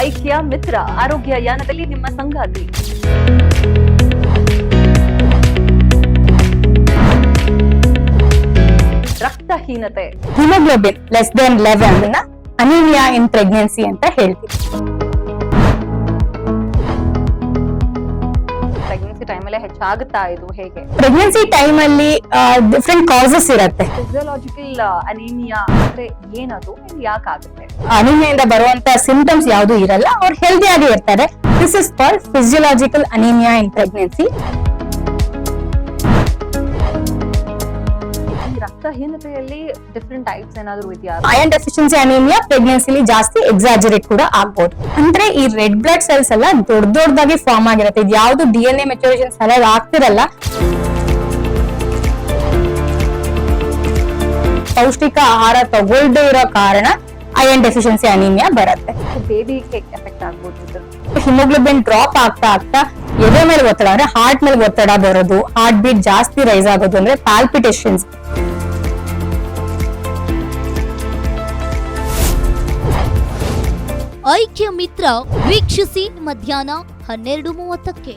ಐಕ್ಯ ಮಿತ್ರ ಆರೋಗ್ಯ ಯಾನದಲ್ಲಿ ನಿಮ್ಮ ಸಂಗಾತಿ. ರಕ್ತಹೀನತೆ, haemoglobin less than 11 anaemia in pregnancy ಅಂತ ಹೇಳ್ತೀವಿ. ಪ್ರೆಗ್ನೆನ್ಸಿ ಟೈಮಲ್ಲೇ ಹೆಚ್ಚಾಗುತ್ತಾ ಇದು ಹೇಗೆ? ಪ್ರೆಗ್ನೆನ್ಸಿ ಟೈಮ್ ಅಲ್ಲಿ ಡಿಫ್ರೆಂಟ್ ಕಾಸಸ್ ಇರುತ್ತೆ. ಫಿಸಿಯೋಲಾಜಿಕಲ್ ಅನೀಮಿಯಾ ಅಂದ್ರೆ ಏನದು, ಯಾಕಾಗುತ್ತೆ? ಅನೀಮಿಯಿಂದ ಬರುವಂತ ಸಿಂಪ್ಟಮ್ಸ್ ಯಾವುದು ಇರಲ್ಲ, ಅವ್ರು ಹೆಲ್ದಿ ಆಗಿ ಇರ್ತಾರೆ. This is called physiological anaemia in pregnancy. ರಕ್ತಹೀನತೆಯಲ್ಲಿ ಡಿಫ್ರೆಂಟ್ ಟೈಪ್ಸ್ ಏನಾದ್ರು ಇದೆಯಾ? ಐರನ್ ಡೆಫಿಷಿಯನ್ಸಿ ಅನೀಮಿಯಾ ಪ್ರೆಗ್ನೆನ್ಸಿಲಿ ಜಾಸ್ತಿ ಎಕ್ಸಾಜರೇಟ್ ಕೂಡ ಆಗ್ಬೋದು. ಅಂದ್ರೆ ಈ ರೆಡ್ ಬ್ಲಡ್ ಸೆಲ್ಸ್ ಎಲ್ಲ ದೊಡ್ಡದಾಗಿ ಫಾರ್ಮ್ ಆಗಿರುತ್ತೆ. ಇದು ಯಾವ್ದು DNA ಮೆಚುರೇಷನ್ ಸರಿಯಾಗಿ ಆಗ್ತಿರಲ್ಲ. ಪೌಷ್ಟಿಕ ಆಹಾರ ತಗೊಳ್ದೇ ಇರೋ ಕಾರಣ ಐರನ್ ಡೆಫಿಷಿಯನ್ಸಿ ಅನೀಮಿಯಾ ಬರುತ್ತೆ. ಬೇಬಿಗೆ ಎಫೆಕ್ಟ್ ಆಗ್ಬೋದು. ಹಿಮೋಗ್ಲೋಬಿನ್ ಡ್ರಾಪ್ ಆಗ್ತಾ ಆಗ್ತಾ ಎದೆ ಮೇಲೆ ಒತ್ತಡ ಅಂದ್ರೆ ಹಾರ್ಟ್ ಮೇಲೆ ಒತ್ತಡ ಬರೋದು, ಹಾರ್ಟ್ ಬೀಟ್ ಜಾಸ್ತಿ ರೈಸ್ ಆಗೋದು ಅಂದ್ರೆ ಪಾಲ್ಪಿಟೇಷನ್ಸ್. ಐಕ್ಯ ಮಿತ್ರ ವೀಕ್ಷಿಸಿ ಮಧ್ಯಾಹ್ನ 12:30ಕ್ಕೆ.